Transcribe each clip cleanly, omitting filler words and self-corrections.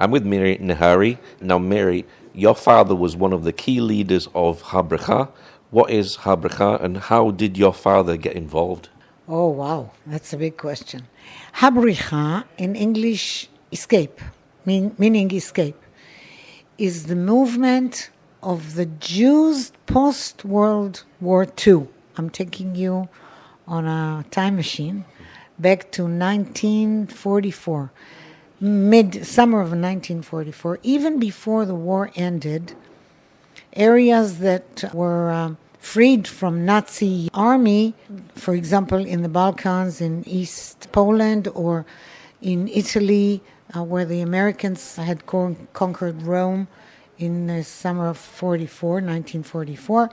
I'm with Miri Nehari. Now, Miri, your father was one of the key leaders of Ha Bricha. What is Ha Bricha, and how did your father get involved? Oh, wow, that's a big question. Ha Bricha, in English, escape, meaning escape, is the movement of the Jews post-World War II. I'm taking you on a time machine back to 1944, mid-summer of 1944. Even before the war ended, areas that were freed from Nazi army, for example, in the Balkans, in East Poland, or in Italy, where the Americans had conquered Rome in the summer of 1944,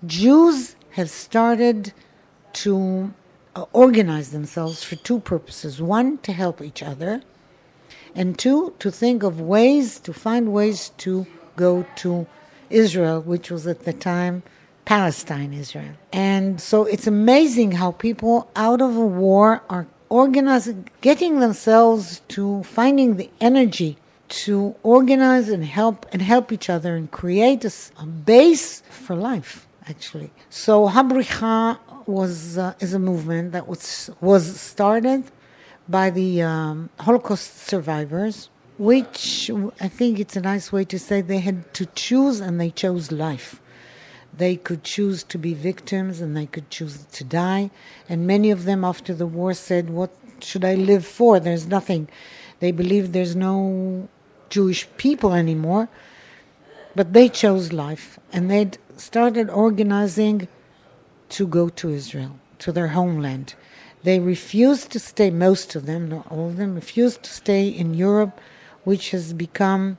Jews have started to organize themselves for two purposes. One, to help each other, and two, to think of ways, to find ways to go to Israel, which was at the time Palestine, Israel. And so it's amazing how people out of a war are organizing, getting themselves to finding the energy to organize and help each other and create a base for life, actually. So Ha Bricha is a movement that was started by the Holocaust survivors, which I think it's a nice way to say they had to choose, and they chose life. They could choose to be victims, and they could choose to die. And many of them after the war said, what should I live for? There's nothing. They believed there's no Jewish people anymore. But they chose life, and they'd started organizing to go to Israel, to their homeland. They refused to stay, most of them, not all of them, refused to stay in Europe, which has become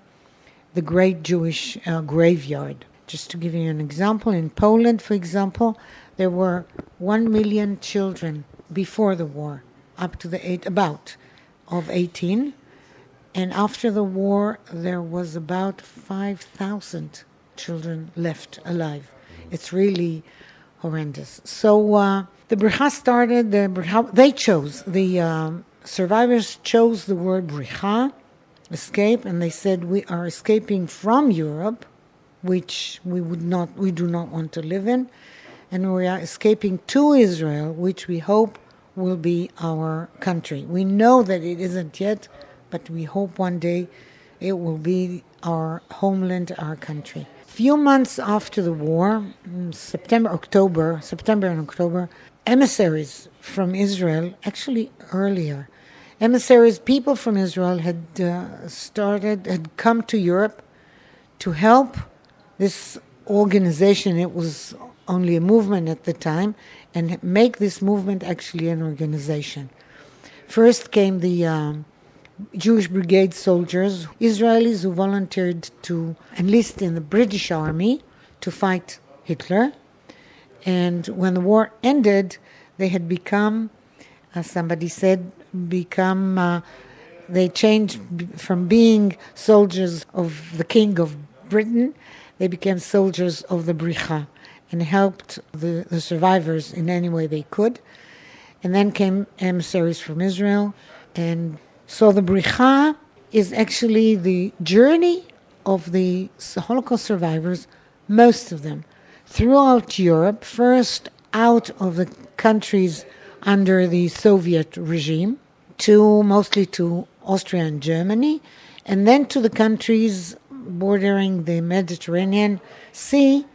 the great Jewish graveyard. Just to give you an example, in Poland, for example, there were 1 million children before the war, up to the about of 18. And after the war, there was about 5,000 children left alive. It's really horrendous. So the Bricha started, the survivors chose the word Bricha, escape, and they said, we are escaping from Europe, which we do not want to live in, and we are escaping to Israel, which we hope will be our country. We know that it isn't yet, but we hope one day it will be our homeland, our country. Few months after the war, September and October, emissaries from Israel, actually earlier, people from Israel had come to Europe to help this organization. It was only a movement at the time, and make this movement actually an organization. First came the Jewish Brigade soldiers, Israelis who volunteered to enlist in the British Army to fight Hitler. And when the war ended, they had become, as somebody said, they changed from being soldiers of the King of Britain, they became soldiers of the Bricha and helped the survivors in any way they could. And then came emissaries from Israel. And so the Bricha is actually the journey of the Holocaust survivors, most of them, throughout Europe, first out of the countries under the Soviet regime, mostly to Austria and Germany, and then to the countries bordering the Mediterranean Sea,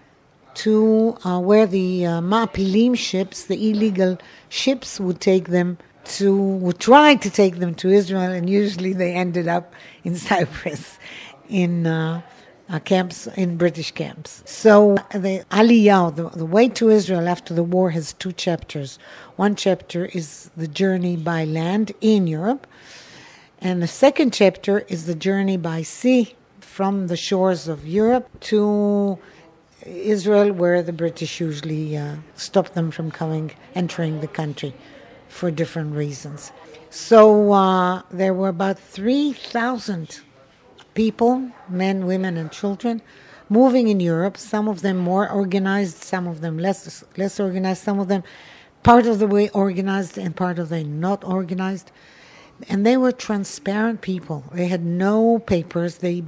to where the Ma'apilim ships, the illegal ships, would try to take them to Israel, and usually they ended up in Cyprus, in camps, in British camps. So the Aliyah, the way to Israel after the war, has two chapters. One chapter is the journey by land in Europe, and the second chapter is the journey by sea from the shores of Europe to Israel, where the British usually stopped them from entering the country for different reasons. So there were about 3,000 people, men, women, and children, moving in Europe, some of them more organized, some of them less organized, some of them part of the way organized and part of the not organized. And they were transparent people. They had no papers. They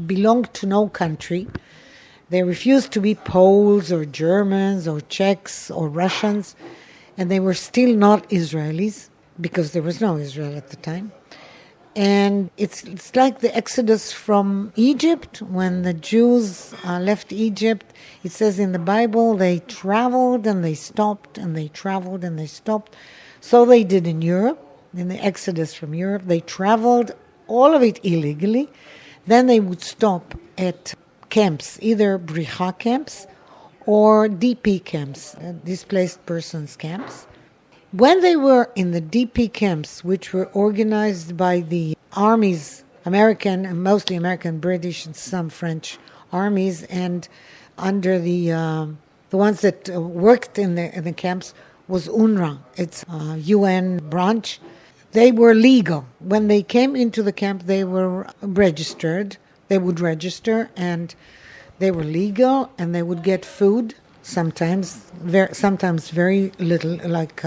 belonged to no country. They refused to be Poles or Germans or Czechs or Russians. And they were still not Israelis, because there was no Israel at the time. And it's like the exodus from Egypt. When the Jews left Egypt, it says in the Bible, they traveled and they stopped, and they traveled and they stopped. So they did in Europe, in the exodus from Europe. They traveled, all of it illegally. Then they would stop at camps, either Bricha camps or DP camps, displaced persons camps. When they were in the DP camps, which were organized by the armies, American, and mostly American, British, and some French armies, and under the ones that worked in the camps was UNRWA. It's a UN branch. They were legal. When they came into the camp, they were registered. They would register, and they were legal, and they would get food. Sometimes very little. Like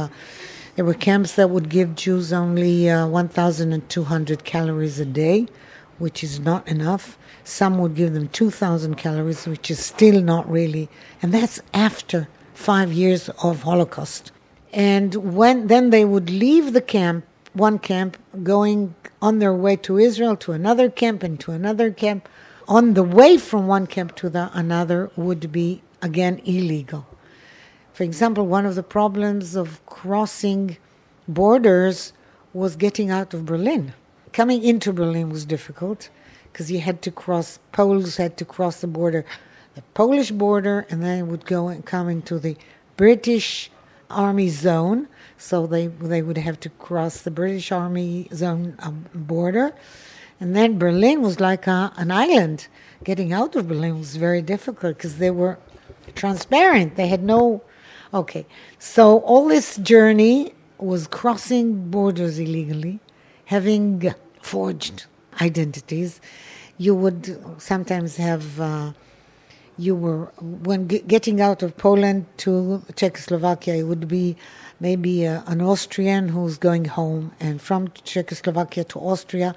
there were camps that would give Jews only 1,200 calories a day, which is not enough. Some would give them 2,000 calories, which is still not really. And that's after 5 years of Holocaust. And then they would leave the camp, one camp, going on their way to Israel, to another camp, and to another camp. On the way from one camp to another would be, again, illegal. For example, one of the problems of crossing borders was getting out of Berlin. Coming into Berlin was difficult because you had to cross, Poles had to cross the border, the Polish border, and then would go and come into the British Army zone. So they would have to cross the British Army zone border. And then Berlin was like an island. Getting out of Berlin was very difficult because they were transparent. They had no... Okay, so all this journey was crossing borders illegally, having forged identities. You would sometimes have... when getting out of Poland to Czechoslovakia, it would be maybe an Austrian who's going home, and from Czechoslovakia to Austria,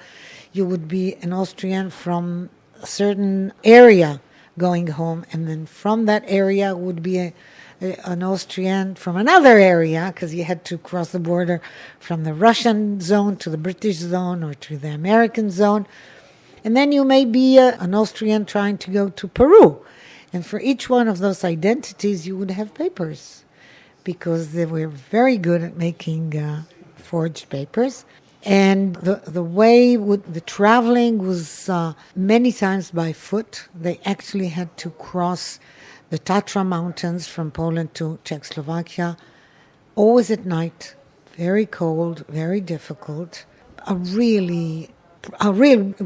you would be an Austrian from a certain area going home, and then from that area would be an Austrian from another area, because you had to cross the border from the Russian zone to the British zone or to the American zone. And then you may be an Austrian trying to go to Peru. And for each one of those identities, you would have papers, because they were very good at making forged papers. And the way the traveling was many times by foot. They actually had to cross the Tatra Mountains from Poland to Czechoslovakia, always at night, very cold, very difficult. A real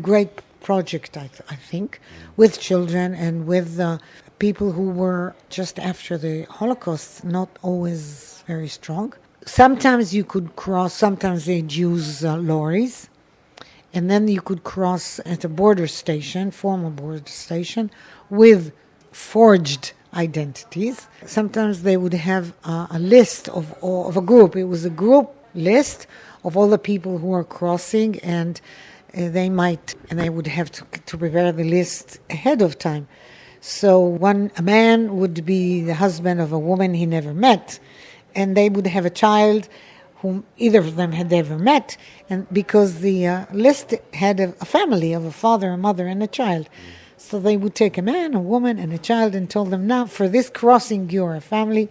great project, I think, with children and with people who were just after the Holocaust, not always very strong. Sometimes you could cross, sometimes they'd use lorries, and then you could cross at a border station, formal border station, with forged identities. Sometimes they would have a list of a group. It was a group list of all the people who are crossing, and they would have to prepare the list ahead of time. So a man would be the husband of a woman he never met, and they would have a child whom either of them had ever met, and because the list had a family of a father, a mother, and a child. So they would take a man, a woman, and a child and told them, now, for this crossing, you're a family.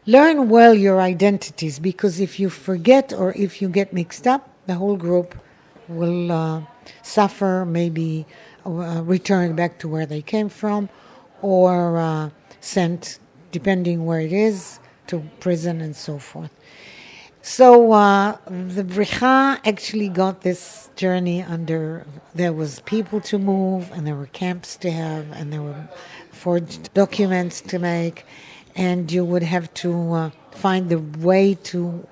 Learn well your identities, because if you forget or if you get mixed up, the whole group will suffer, maybe returned back to where they came from, or sent, depending where it is, to prison and so forth. So the Bricha actually got this journey there was people to move, and there were camps to have, and there were forged documents to make, and you would have to find the way to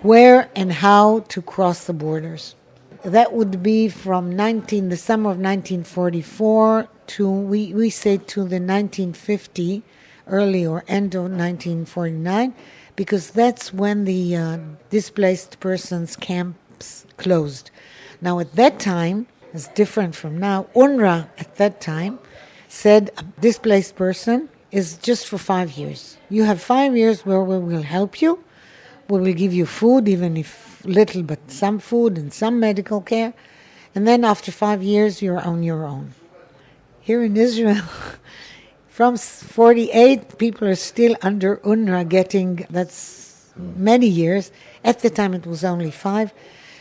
where and how to cross the borders. That would be from the summer of 1944 to, we say, to the 1950, early or end of 1949, because that's when the displaced persons camp camps closed. Now at that time, it's different from now, UNRWA at that time said a displaced person is just for 5 years. You have 5 years where we will help you. We will give you food, even if little, but some food and some medical care. And then after 5 years, you're on your own. Here in Israel, from 48, people are still under UNRWA getting, that's many years. At the time, it was only 5.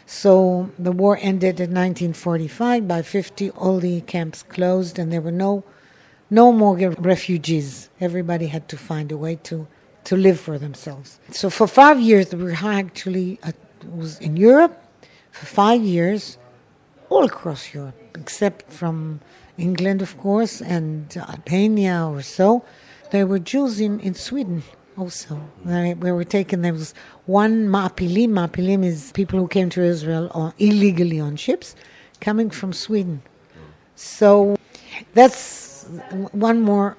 So the war ended in 1945. By 50, all the camps closed, and there were no more refugees. Everybody had to find a way to live for themselves. So for 5 years, the Bricha actually was in Europe. For 5 years, all across Europe, except from England, of course, and Albania or so. There were Jews in Sweden also. We were taken, there was one Ma'apilim. Ma'apilim is people who came to Israel illegally on ships, coming from Sweden. So that's one more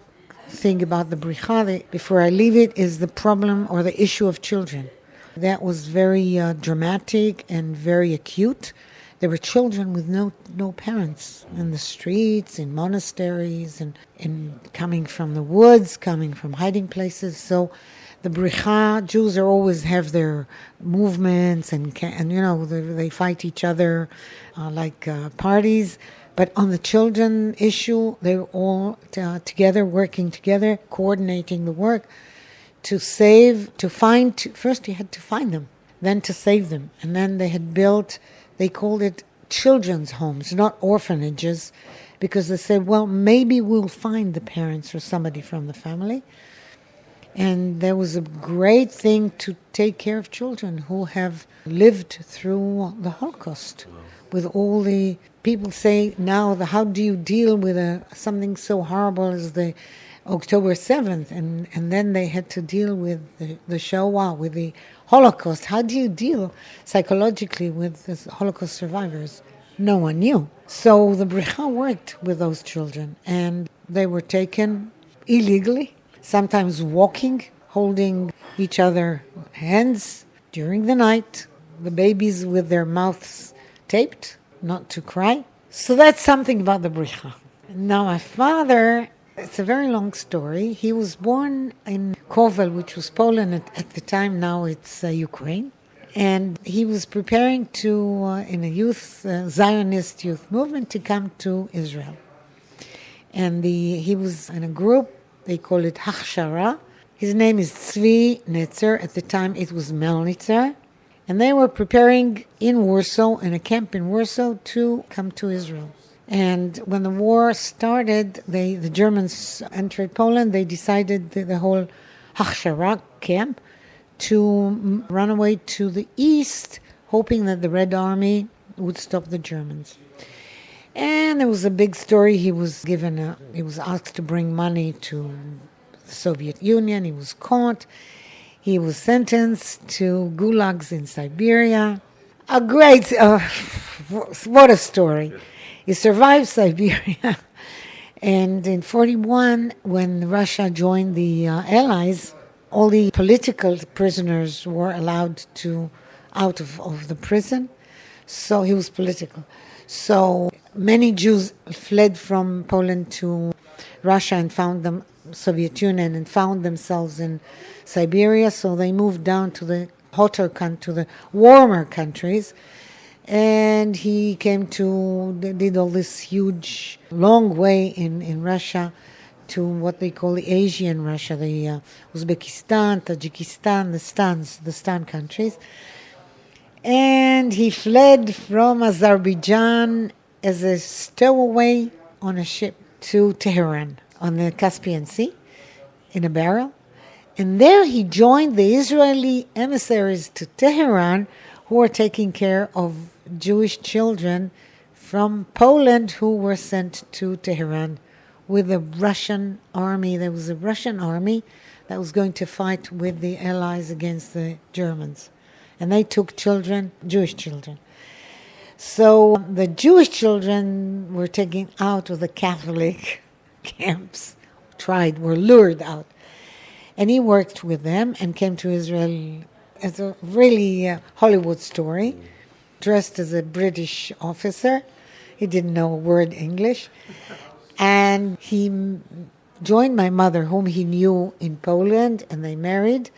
thing about the Bricha, before I leave it, is the problem or the issue of children. That was very dramatic and very acute. There were children with no parents in the streets, in monasteries, and coming from the woods, coming from hiding places. So the Bricha, Jews always have their movements and they fight each other like parties. But on the children issue, they were all together, working together, coordinating the work first you had to find them, then to save them. And then they had built, they called it children's homes, not orphanages, because they said, well, maybe we'll find the parents or somebody from the family. And there was a great thing to take care of children who have lived through the Holocaust. With all the people say now, how do you deal with something so horrible as the October 7th? And then they had to deal with the Shoah, with the Holocaust. How do you deal psychologically with the Holocaust survivors? No one knew. So the Bricha worked with those children, and they were taken illegally, sometimes walking, holding each other hands during the night, the babies with their mouths taped, not to cry. So that's something about the Bricha. Now my father, it's a very long story. He was born in Kovel, which was Poland at the time. Now it's Ukraine. And he was preparing to, in a Zionist youth movement, to come to Israel. And he was in a group, they call it Hachshara. His name is Tzvi Netzer. At the time it was Melnitzer. And they were preparing in Warsaw, in a camp in Warsaw, to come to Israel. And when the war started, the Germans entered Poland. They decided the whole Hachshara camp to run away to the east, hoping that the Red Army would stop the Germans. And there was a big story. He was asked to bring money to the Soviet Union. He was caught. He was sentenced to gulags in Siberia. A great, what a story. He survived Siberia. And in 1941, when Russia joined the Allies, all the political prisoners were allowed out of the prison. So he was political. So many Jews fled from Poland to Russia and found them Soviet Union and found themselves in Siberia. So they moved down to the to the warmer countries. And he did all this huge, long way in Russia to what they call the Asian Russia, the Uzbekistan, Tajikistan, the Stan countries. And he fled from Azerbaijan as a stowaway on a ship to Tehran on the Caspian Sea in a barrel. And there he joined the Israeli emissaries to Tehran who were taking care of Jewish children from Poland who were sent to Tehran with the Russian army. There was a Russian army that was going to fight with the Allies against the Germans. And they took children, Jewish children. So the Jewish children were taken out of the Catholic camps, were lured out. And he worked with them and came to Israel as a really Hollywood story. dressed as a British officer. He didn't know a word English. And he joined my mother, whom he knew in Poland, and they married.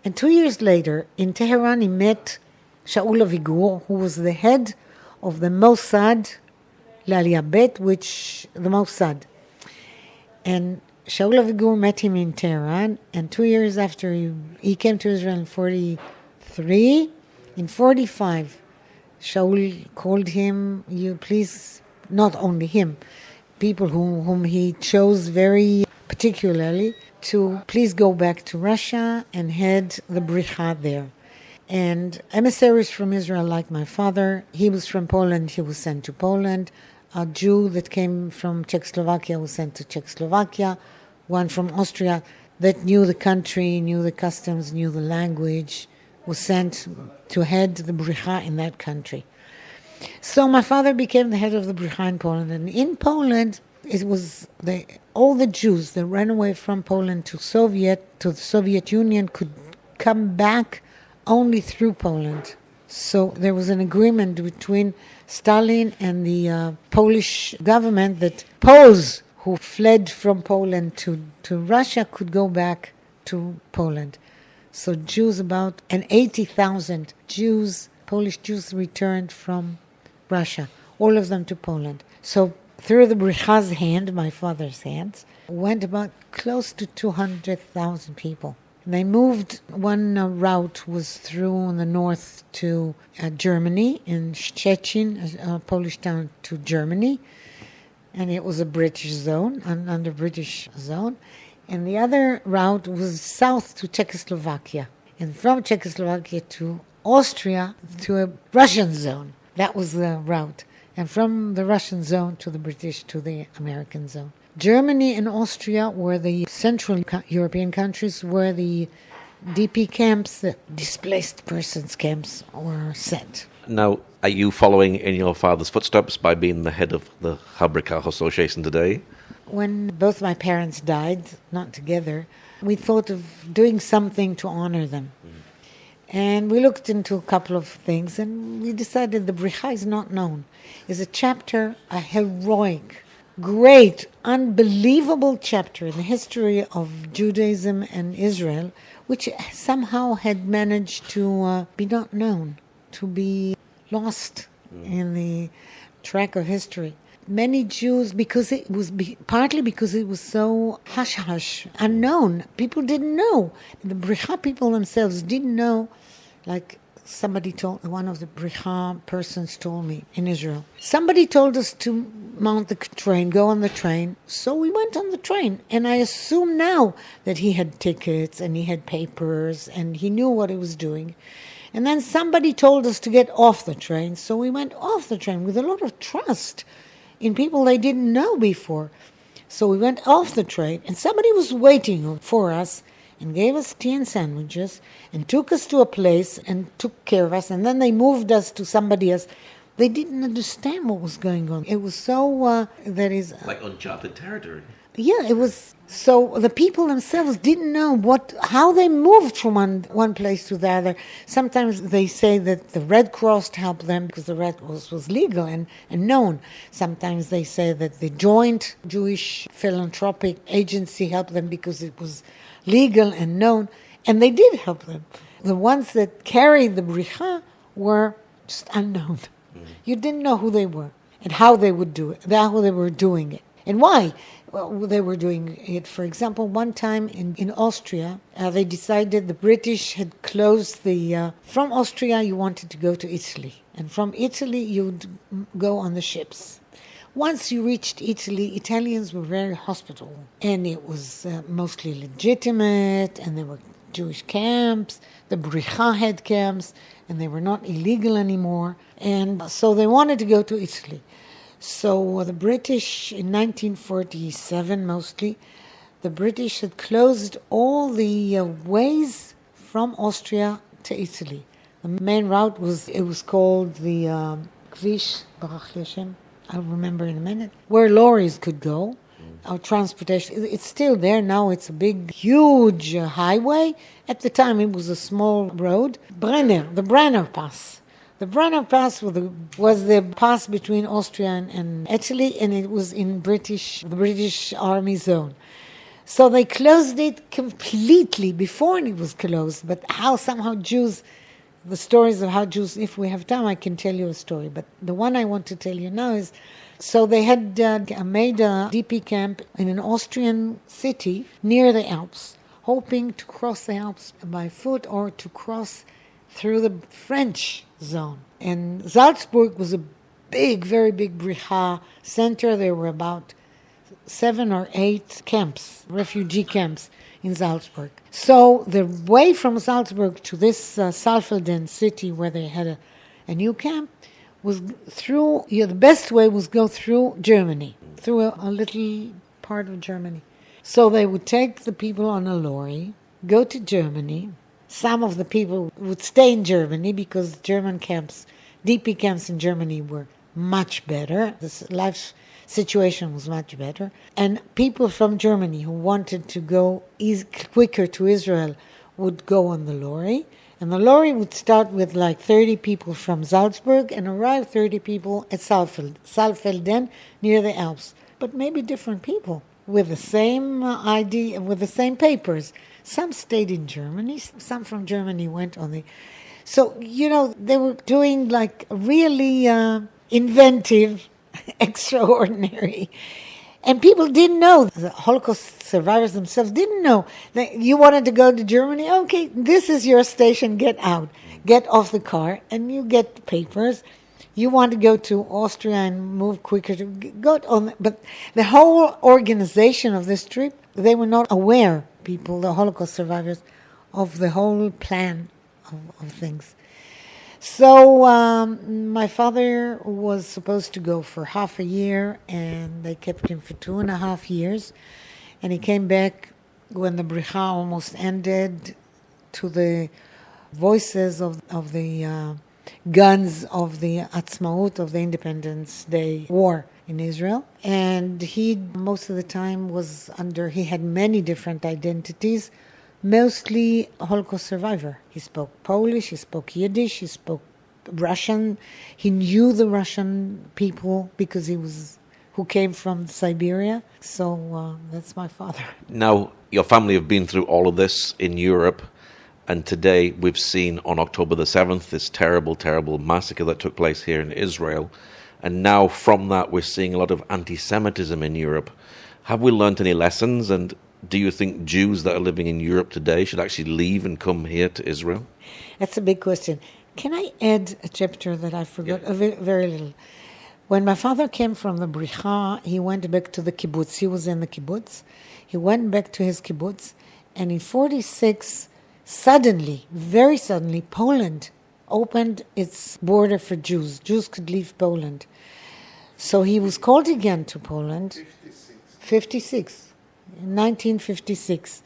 And 2 years later, in Tehran, he met Shaul Avigur, who was the head of the Mossad L'Aliyah Bet, which the Mossad. And Shaul Avigur met him in Tehran, and 2 years after he came to Israel in 43, in 45, Shaul called him, you please, not only him, people whom he chose very particularly, to please go back to Russia and head the Bricha there. And emissaries from Israel, like my father, he was from Poland, he was sent to Poland. A Jew that came from Czechoslovakia was sent to Czechoslovakia. One from Austria that knew the country, knew the customs, knew the language, was sent to head the Bricha in that country. So my father became the head of the Bricha in Poland. And in Poland, it was all the Jews that ran away from Poland to the Soviet Union could come back only through Poland. So there was an agreement between Stalin and the Polish government that Poles who fled from Poland to Russia could go back to Poland. So Jews, about 80,000 Jews, Polish Jews returned from Russia, all of them to Poland. So through the Bricha's hand, my father's hands, went about close to 200,000 people. They moved, one route was through the north to Germany, in Szczecin, a Polish town, to Germany. And it was a British zone, under British zone. And the other route was south to Czechoslovakia. And from Czechoslovakia to Austria to a Russian zone. That was the route. And from the Russian zone to the British to the American zone. Germany and Austria were the Central European countries where the DP camps, the displaced persons camps, were set. Now, are you following in your father's footsteps by being the head of the Ha Bricha Association today? When both my parents died, not together, we thought of doing something to honor them. And we looked into a couple of things, and we decided the Bricha is not known. It's a chapter, a heroic, great, unbelievable chapter in the history of Judaism and Israel, which somehow had managed to be not known, to be lost in the track of history. Many Jews, because it was partly because it was so hush-hush, unknown. People didn't know. The Bricha people themselves didn't know. Like somebody told, one of the Bricha persons told me in Israel, somebody told us to mount the train, go on the train. So we went on the train. And I assume now that he had tickets and he had papers and he knew what he was doing. And then somebody told us to get off the train. So we went off the train with a lot of trust in people they didn't know before. So we went off the train, and somebody was waiting for us and gave us tea and sandwiches and took us to a place and took care of us, and then they moved us to somebody else. They didn't understand what was going on. It was so, that is... Like uncharted territory. Yeah, it was... So the people themselves didn't know how they moved from one place to the other. Sometimes they say that the Red Cross helped them because the Red Cross was legal and known. Sometimes they say that the Joint Jewish Philanthropic Agency helped them because it was legal and known. And they did help them. The ones that carried the Bricha were just unknown. You didn't know who they were and how they would do it, how they were doing it, and why. Well, they were doing it. For example, one time in Austria, they decided the British had closed from Austria you wanted to go to Italy. And from Italy you'd go on the ships. Once you reached Italy, Italians were very hospitable. And it was mostly legitimate, and there were Jewish camps, the Bricha had camps, and they were not illegal anymore. And so they wanted to go to Italy. So the British, in 1947 mostly, the British had closed all the ways from Austria to Italy. The main route was called the Kvish Baruch Hashem, I'll remember in a minute, where lorries could go, or transportation. It's still there now. It's a big, huge highway. At the time, it was a small road. The Brenner Pass The Brenner Pass was the pass between Austria and Italy, and it was in the British Army zone. So they closed it completely before it was closed. But how somehow Jews, the stories of how Jews, if we have time, I can tell you a story. But the one I want to tell you now is, so they had made a DP camp in an Austrian city near the Alps, hoping to cross the Alps by foot or to cross through the French zone. And Salzburg was a big, very big Bricha center. There were about 7 or 8 camps, refugee camps in Salzburg. So the way from Salzburg to this Saalfelden city where they had a new camp was through, the best way was go through Germany, through a little part of Germany. So they would take the people on a lorry, go to Germany. Some of the people would stay in Germany because German camps, DP camps in Germany were much better. The life situation was much better. And people from Germany who wanted to go quicker to Israel would go on the lorry. And the lorry would start with like 30 people from Salzburg and arrive 30 people at Saalfelden near the Alps. But maybe different people with the same ID, with the same papers. Some stayed in Germany, some from Germany went on the... So, they were doing like really inventive, extraordinary. And people didn't know, the Holocaust survivors themselves didn't know that you wanted to go to Germany. Okay, this is your station, get out. Get off the car and you get papers. You want to go to Austria and move quicker to go on. But the whole organization of this trip, they were not aware, people, the Holocaust survivors, of the whole plan of things. So my father was supposed to go for half a year, and they kept him for 2.5 years. And he came back when the Bricha almost ended, to the voices of the guns of the Atzmaut, of the Independence Day war in Israel. And he, most of the time, he had many different identities, mostly a Holocaust survivor. He spoke Polish, he spoke Yiddish, he spoke Russian. He knew the Russian people because who came from Siberia. So that's my father. Now, your family have been through all of this in Europe, and today we've seen on October the 7th this terrible, terrible massacre that took place here in Israel. And now from that we're seeing a lot of anti-Semitism in Europe. Have we learned any lessons, and do you think Jews that are living in Europe today should actually leave and come here to Israel? That's a big question. Can I add a chapter that I forgot, very little? When my father came from the Bricha, he went back to the kibbutz. He was in the kibbutz. He went back to his kibbutz, and in 1946, very suddenly, Poland opened its border for Jews. Jews could leave Poland. So he was called again to Poland. 1956.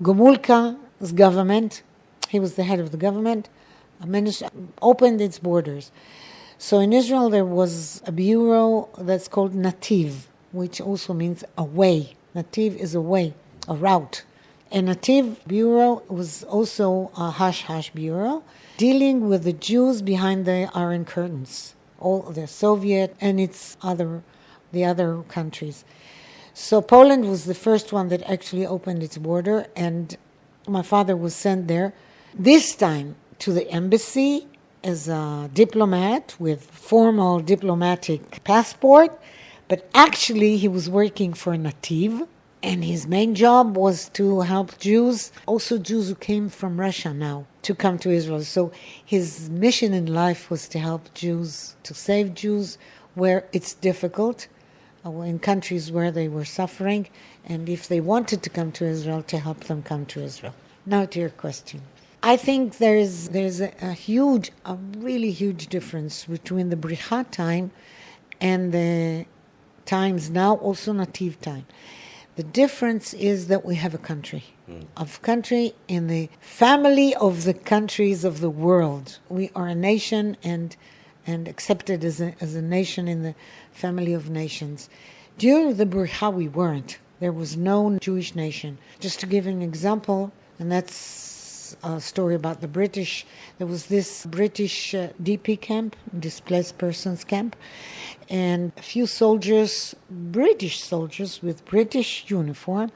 Gomulka's government, he was the head of the government, opened its borders. So in Israel there was a bureau that's called Nativ, which also means a way. Nativ is a way, a route. A Nativ bureau was also a hush-hush bureau, dealing with the Jews behind the Iron Curtains, all the Soviet and the other countries. So Poland was the first one that actually opened its border, and my father was sent there, this time to the embassy as a diplomat with formal diplomatic passport, but actually he was working for Nativ, and his main job was to help Jews, also Jews who came from Russia now, to come to Israel. So his mission in life was to help Jews, to save Jews where it's difficult, in countries where they were suffering, and if they wanted to come to Israel, to help them come to Israel. Now to your question. I think there's a really huge difference between the Bricha time and the times now, also Nativ time. The difference is that we have a country. A country in the family of the countries of the world. We are a nation and accepted as a nation in the family of nations. During the Bricha, we weren't. There was no Jewish nation. Just to give an example, and that's was a story about the British. There was this British DP camp, displaced persons camp, and a few soldiers, British soldiers with British uniform,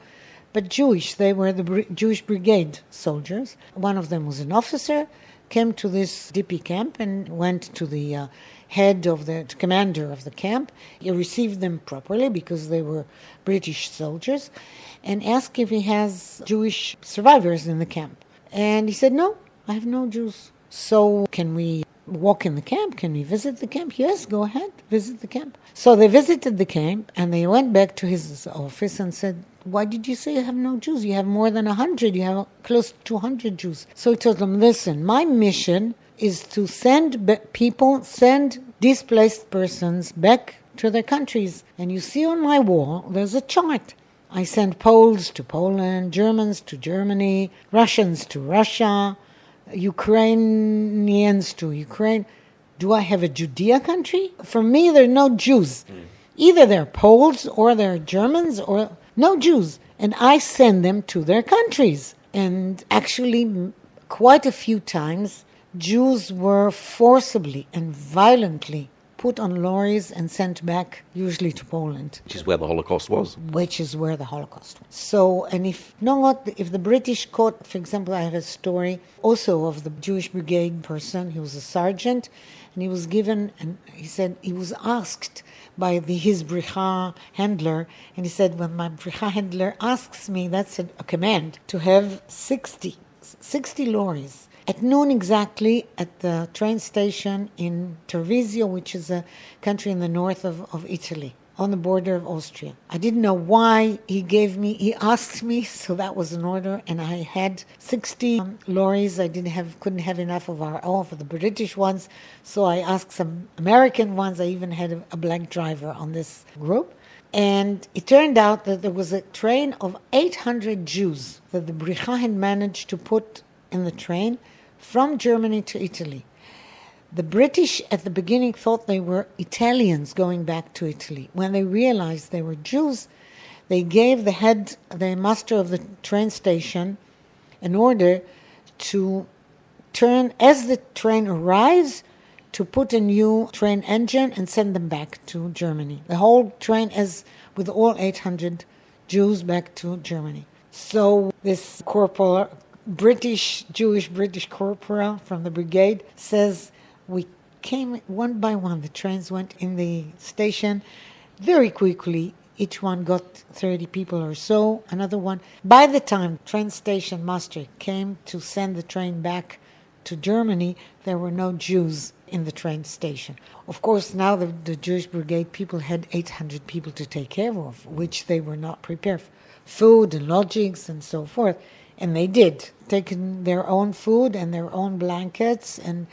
but Jewish. They were the Jewish brigade soldiers. One of them was an officer, came to this DP camp and went to the commander of the camp. He received them properly because they were British soldiers, and asked if he has Jewish survivors in the camp. And he said, no, I have no Jews. So can we walk in the camp? Can we visit the camp? Yes, go ahead, visit the camp. So they visited the camp, and they went back to his office and said, why did you say you have no Jews? You have more than 100. You have close to 200 Jews. So he told them, listen, my mission is to send displaced persons back to their countries. And you see on my wall, there's a chart. I send Poles to Poland, Germans to Germany, Russians to Russia, Ukrainians to Ukraine. Do I have a Judea country? For me, there are no Jews. Either they're Poles or they're Germans or no Jews. And I send them to their countries. And actually, quite a few times, Jews were forcibly and violently put on lorries and sent back, usually to Poland. Which is where the Holocaust was. Which is where the Holocaust was. So, and if the British caught, for example, I have a story also of the Jewish brigade person. He was a sergeant, and he was given, and he said he was asked by his Bricha handler, and he said, when my Bricha handler asks me, that's a command, to have 60 lorries at noon exactly at the train station in Treviso, which is a country in the north of Italy, on the border of Austria. I didn't know why he asked me, so that was an order, and I had 60 lorries. I couldn't have enough of our own for the British ones, so I asked some American ones. I even had a black driver on this group. And it turned out that there was a train of 800 Jews that the Bricha had managed to put in the train from Germany to Italy. The British at the beginning thought they were Italians going back to Italy. When they realized they were Jews, they gave the master of the train station an order to turn, as the train arrives, to put a new train engine and send them back to Germany. The whole train, as with all 800 Jews, back to Germany. So this Jewish British corporal from the brigade says, we came one by one, the trains went in the station very quickly. Each one got 30 people or so, another one. By the time train station master came to send the train back to Germany, there were no Jews in the train station. Of course, now the Jewish brigade people had 800 people to take care of, which they were not prepared for. Food and lodgings and so forth. And they did, taken their own food and their own blankets and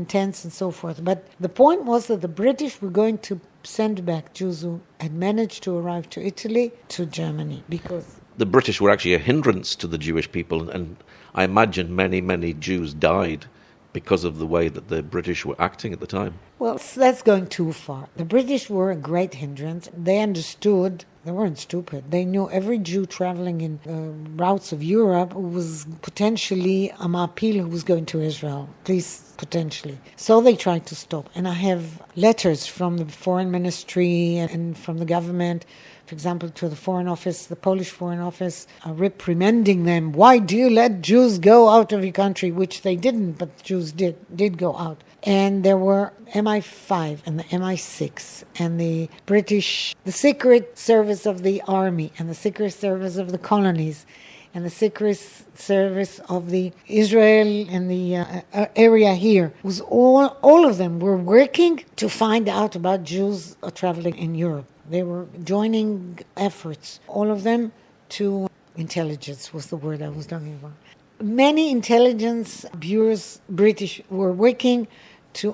tents and so forth. But the point was that the British were going to send back Jews who had managed to arrive to Italy to Germany, because the British were actually a hindrance to the Jewish people, and I imagine many, many Jews died because of the way that the British were acting at the time. Well, that's going too far. The British were a great hindrance. They understood. They weren't stupid. They knew every Jew traveling in routes of Europe was potentially a ma'apil who was going to Israel, at least potentially. So they tried to stop. And I have letters from the foreign ministry and from the government, for example, to the foreign office, the Polish foreign office, reprimanding them. Why do you let Jews go out of your country? Which they didn't, but the Jews did go out. And there were MI5 and the MI6 and the Secret Service of the Army and the Secret Service of the colonies and the Secret Service of the Israel and the area here. It was all of them were working to find out about Jews traveling in Europe. They were joining efforts, all of them, to intelligence was the word I was talking about. Many intelligence bureaus, British, were working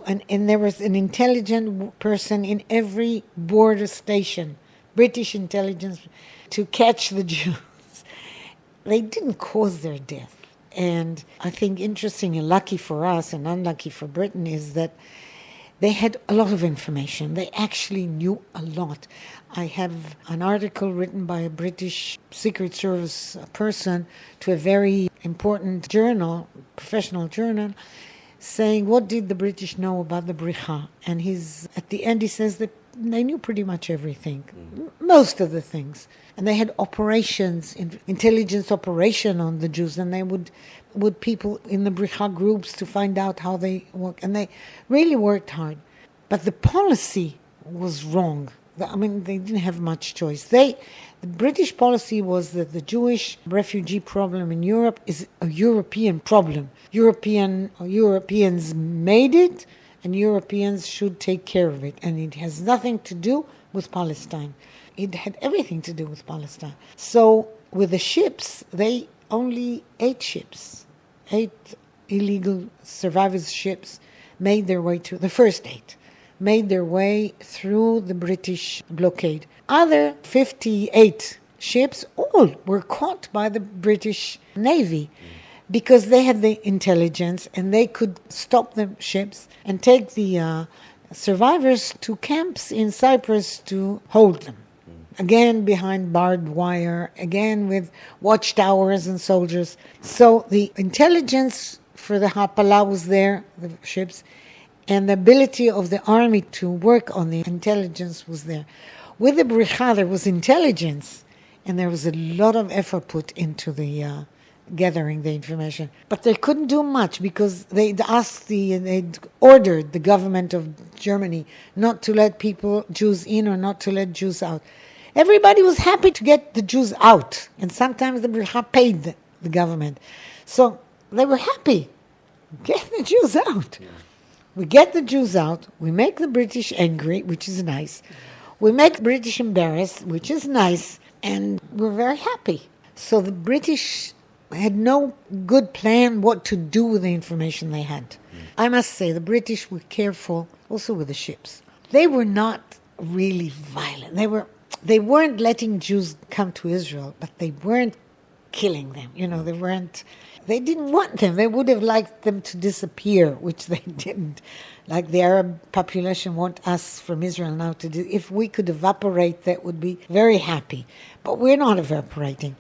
and there was an intelligent person in every border station, British intelligence, to catch the Jews. They didn't cause their death. And I think interesting and lucky for us and unlucky for Britain is that They had a lot of information. They actually knew a lot. I have an article written by a British Secret Service person to a very important journal, professional journal, saying, what did the British know about the Bricha? And at the end he says that they knew pretty much everything, most of the things. And they had operations, intelligence operation on the Jews, and they would people in the Bricha groups to find out how they work. And they really worked hard. But the policy was wrong. I mean, they didn't have much choice. The British policy was that the Jewish refugee problem in Europe is a European problem. Europeans made it, and Europeans should take care of it. And it has nothing to do with Palestine. It had everything to do with Palestine. So with the ships, they only 8 ships, 8 illegal survivors ships made their way to, the first 8, made their way through the British blockade. Other 58 ships all were caught by the British Navy because they had the intelligence and they could stop the ships and take the survivors to camps in Cyprus to hold them. Again, behind barbed wire, again with watchtowers and soldiers. So the intelligence for the Hapala was there, the ships, and the ability of the army to work on the intelligence was there. With the Bricha, there was intelligence, and there was a lot of effort put into the gathering the information. But they couldn't do much because they'd ordered the government of Germany not to let Jews in or not to let Jews out. Everybody was happy to get the Jews out, and sometimes the Bricha paid the government. So they were happy. Get the Jews out. Yeah. We get the Jews out, we make the British angry, which is nice. We make the British embarrassed, which is nice, and we're very happy. So the British had no good plan what to do with the information they had. I must say, the British were careful, also with the ships. They were not really violent. They weren't letting Jews come to Israel, but they weren't killing them. They didn't want them. They would have liked them to disappear, which they didn't. Like the Arab population want us from Israel now to do. If we could evaporate, that would be very happy. But we're not evaporating.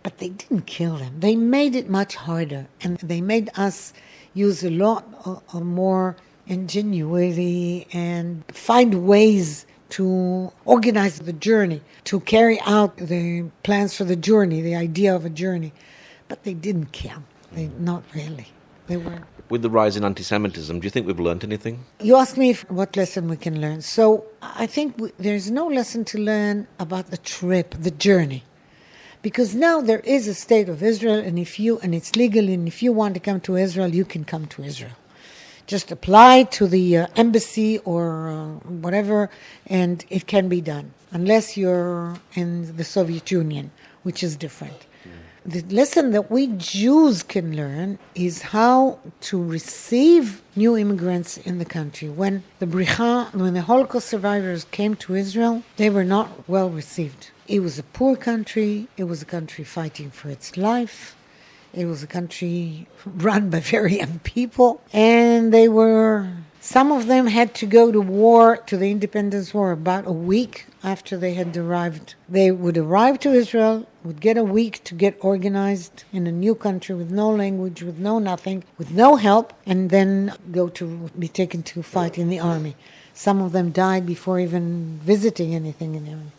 But they didn't kill them. They made it much harder. And they made us use a lot of more ingenuity and find ways to organize the journey, to carry out the plans for the journey, the idea of a journey. But they didn't kill. Not really. They weren't. With the rise in anti-Semitism, do you think we've learned anything? You asked me what lesson we can learn. So I think there's no lesson to learn about the trip, the journey. Because now there is a state of Israel, and it's legal, and if you want to come to Israel, you can come to Israel. Just apply to the embassy or whatever, and it can be done. Unless you're in the Soviet Union, which is different. The lesson that we Jews can learn is how to receive new immigrants in the country. When the Holocaust survivors came to Israel, they were not well received. It was a poor country. It was a country fighting for its life. It was a country run by very young people. And some of them had to go to the independence war about a week after they had arrived. They would arrive to Israel, would get a week to get organized in a new country with no language, with no nothing, with no help, and then be taken to fight in the army. Some of them died before even visiting anything in the army.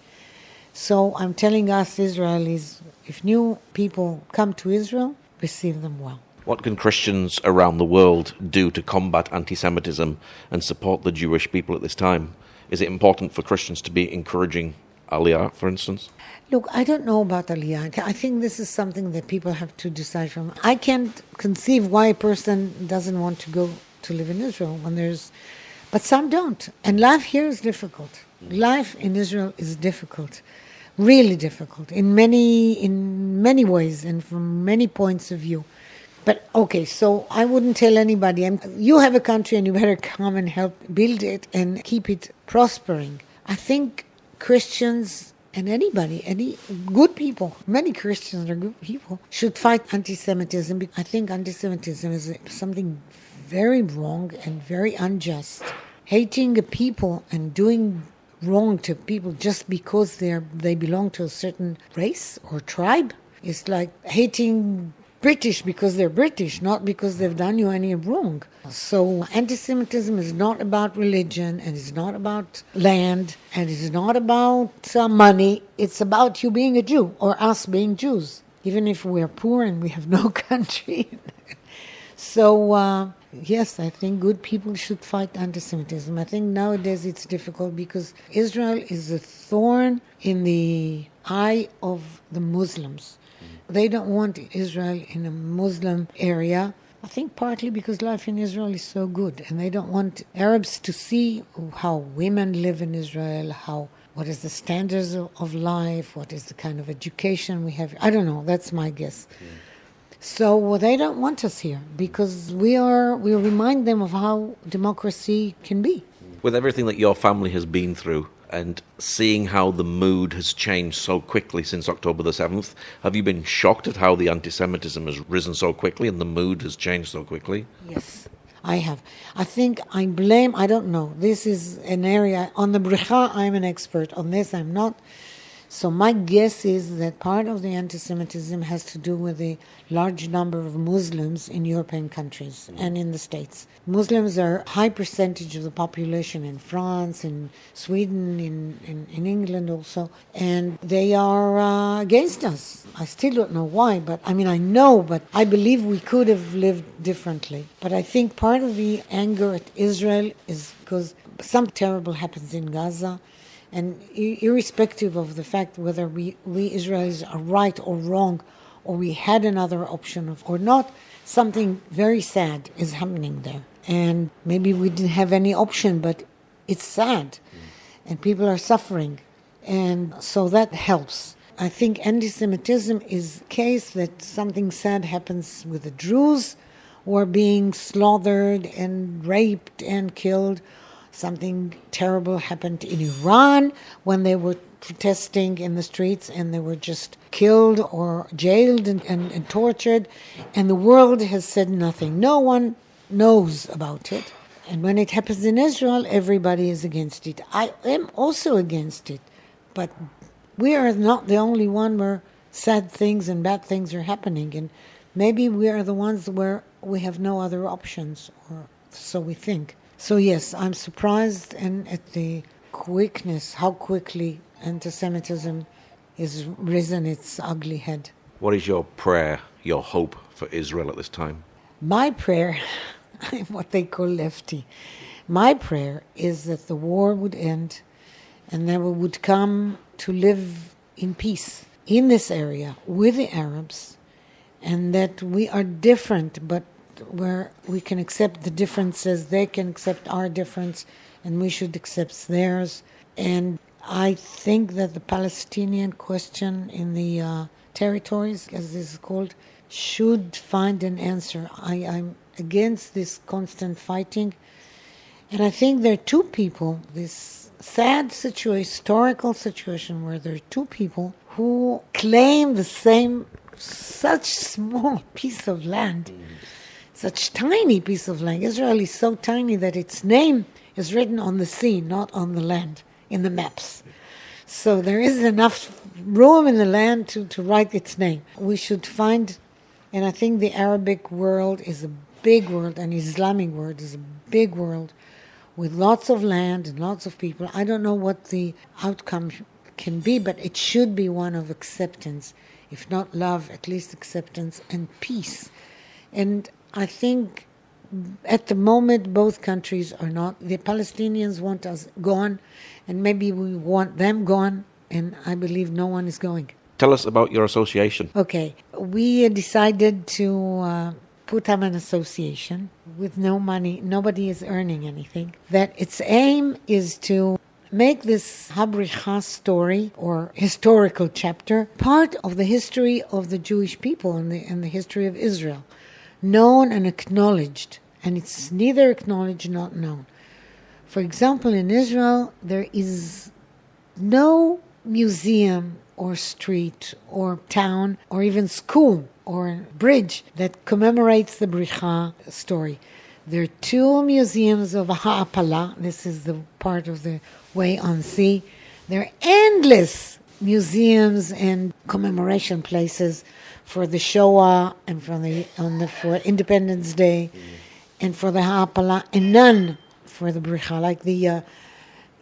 So I'm telling us Israelis, if new people come to Israel, receive them well. What can Christians around the world do to combat anti-Semitism and support the Jewish people at this time? Is it important for Christians to be encouraging Aliyah, for instance? Look, I don't know about Aliyah. I think this is something that people have to decide from. I can't conceive why a person doesn't want to go to live in Israel but some don't. And life here is difficult. Life in Israel is difficult. Really difficult in many ways and from many points of view. But okay, so I wouldn't tell anybody, you have a country and you better come and help build it and keep it prospering. I think Christians and anybody, any good people, many Christians are good people, should fight anti-Semitism. I think anti-Semitism is something very wrong and very unjust. hating a people and doing wrong to people just because they belong to a certain race or tribe is like hating British because they're British, not because they've done you any wrong. So anti-Semitism is not about religion, and it's not about land, and it's not about money. It's about you being a Jew, or us being Jews, even if we're poor and we have no country. So, yes, I think good people should fight anti-Semitism. I think nowadays it's difficult because Israel is a thorn in the eye of the Muslims. They don't want Israel in a Muslim area. I think partly because life in Israel is so good, and they don't want Arabs to see how women live in Israel, what is the standards of life, what is the kind of education we have. I don't know, that's my guess. Yeah. So they don't want us here because we remind them of how democracy can be. With everything that your family has been through, and seeing how the mood has changed so quickly since October the 7th, have you been shocked at how the anti-Semitism has risen so quickly and the mood has changed so quickly? Yes, I have. I think I don't know. This is an area, on the Bricha I'm an expert, on this I'm not. So my guess is that part of the anti-Semitism has to do with the large number of Muslims in European countries and in the States. Muslims are a high percentage of the population in France, in Sweden, in England also, and they are against us. I still don't know why, but I know, but I believe we could have lived differently. But I think part of the anger at Israel is because something terrible happens in Gaza. And irrespective of the fact whether we Israelis are right or wrong, or we had another option or not, something very sad is happening there. And maybe we didn't have any option, but it's sad. And people are suffering. And so that helps. I think anti-Semitism is a case that something sad happens with the Druze who are being slaughtered and raped and killed. Something terrible happened in Iran when they were protesting in the streets and they were just killed or jailed and tortured. And the world has said nothing. No one knows about it. And when it happens in Israel, everybody is against it. I am also against it. But we are not the only one where sad things and bad things are happening. And maybe we are the ones where we have no other options, or so we think. So yes, I'm surprised and at the quickness, how quickly anti-Semitism has risen its ugly head. What is your prayer, your hope for Israel at this time? My prayer, I'm what they call lefty. My prayer is that the war would end and that we would come to live in peace in this area with the Arabs, and that we are different, but where we can accept the differences, they can accept our difference, and we should accept theirs. And I think that the Palestinian question in the territories, as this is called, should find an answer. I'm against this constant fighting. And I think there are two people, this sad situation, historical situation, where there are two people who claim the same, such small piece of land. Such tiny piece of land. Israel is so tiny that its name is written on the sea, not on the land, in the maps. So there is enough room in the land to write its name. We should find, and I think the Arabic world is a big world, and Islamic world is a big world, with lots of land and lots of people. I don't know what the outcome can be, but it should be one of acceptance. If not love, at least acceptance and peace. And I think at the moment both countries are not. The Palestinians want us gone, and maybe we want them gone, and I believe no one is going. Tell us about your association. Okay, we decided to put up an association with no money. Nobody is earning anything. That its aim is to make this Ha Bricha story, or historical chapter, part of the history of the Jewish people and the history of Israel. Known and acknowledged, and it's neither acknowledged nor known. For example, in Israel, there is no museum or street or town or even school or bridge that commemorates the Bricha story. There are two museums of Ha. This is the part of the Way on Sea. There are endless museums and commemoration places for the Shoah and for Independence Day and for the Ha, and none for the Bricha. Like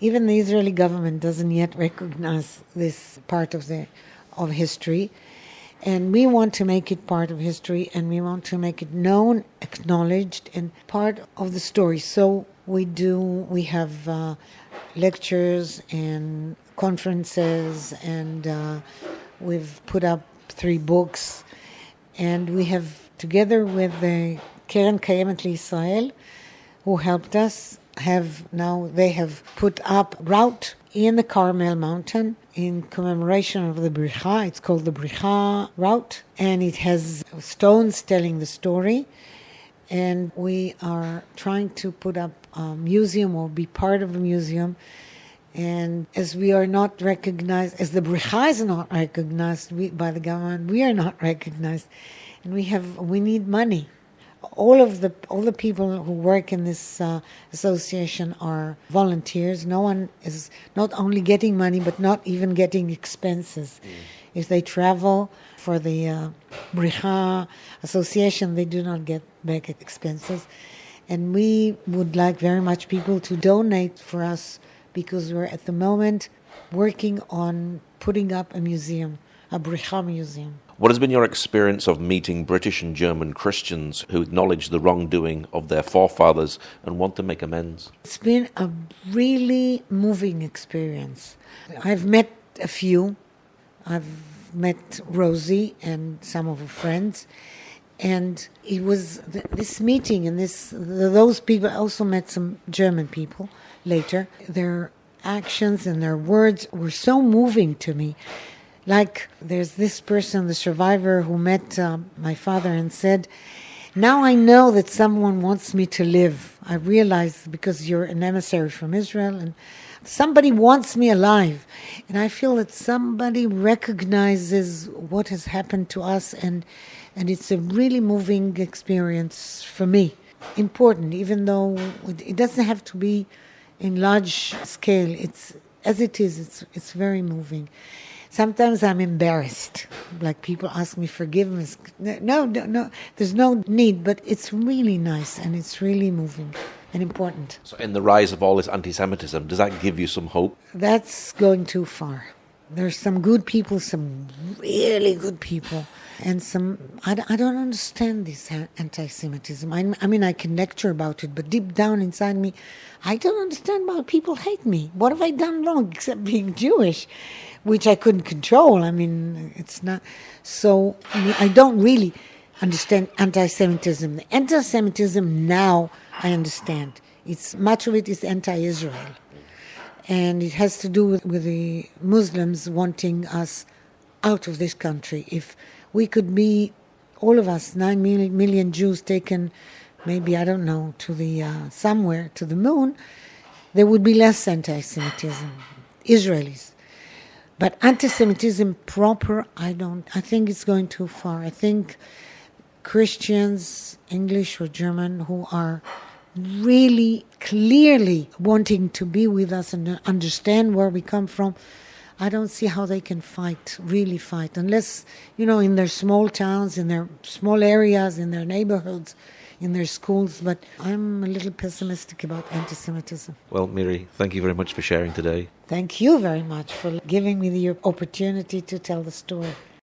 even the Israeli government doesn't yet recognize this part of history. And we want to make it part of history, and we want to make it known, acknowledged, and part of the story. So we have lectures and conferences, and we've put up 3 books. And we have, together with the Keren Kayemet L'Israel, who helped us, they have put up route in the Carmel Mountain in commemoration of the Bricha. It's called the Bricha route, and it has stones telling the story. And we are trying to put up a museum or be part of a museum. And as we are not recognized, as the Bricha is not recognized by the government, we are not recognized, and we need money. All the people who work in this association are volunteers. No one is not only getting money, but not even getting expenses. If they travel for the Bricha Association, they do not get back expenses. And we would like very much people to donate for us, because we're at the moment working on putting up a museum, a Bricha museum. What has been your experience of meeting British and German Christians who acknowledge the wrongdoing of their forefathers and want to make amends? It's been a really moving experience. I've met a few. I've met Rosie and some of her friends. And it was this meeting and those people. I also met some German people later. Their actions and their words were so moving to me. Like, there's this person, the survivor, who met my father and said, "Now I know that someone wants me to live. I realize, because you're an emissary from Israel, and somebody wants me alive." And I feel that somebody recognizes what has happened to us, and it's a really moving experience for me. Important, even though it doesn't have to be in large scale. It's very moving. Sometimes I'm embarrassed, like people ask me forgiveness. No, there's no need, but it's really nice and it's really moving and important. So in the rise of all this anti-Semitism, does that give you some hope? That's going too far. There's some good people, some really good people, and some, I don't understand this anti-Semitism. I mean, I can lecture about it, but deep down inside me, I don't understand why people hate me. What have I done wrong except being Jewish, which I couldn't control? I mean, it's not. So I don't really understand anti-Semitism. The anti-Semitism now I understand. Much of it is anti-Israel. And it has to do with the Muslims wanting us out of this country. If we could be, all of us, 9 million Jews taken, maybe, I don't know, to the somewhere, to the moon, there would be less anti-Semitism, Israelis. But anti-Semitism proper, I think it's going too far. I think Christians, English or German, who are really clearly wanting to be with us and understand where we come from, I don't see how they can really fight, unless, in their small towns, in their small areas, in their neighborhoods, in their schools. But I'm a little pessimistic about anti-Semitism. Well, Miri, thank you very much for sharing today. Thank you very much for giving me the opportunity to tell the story.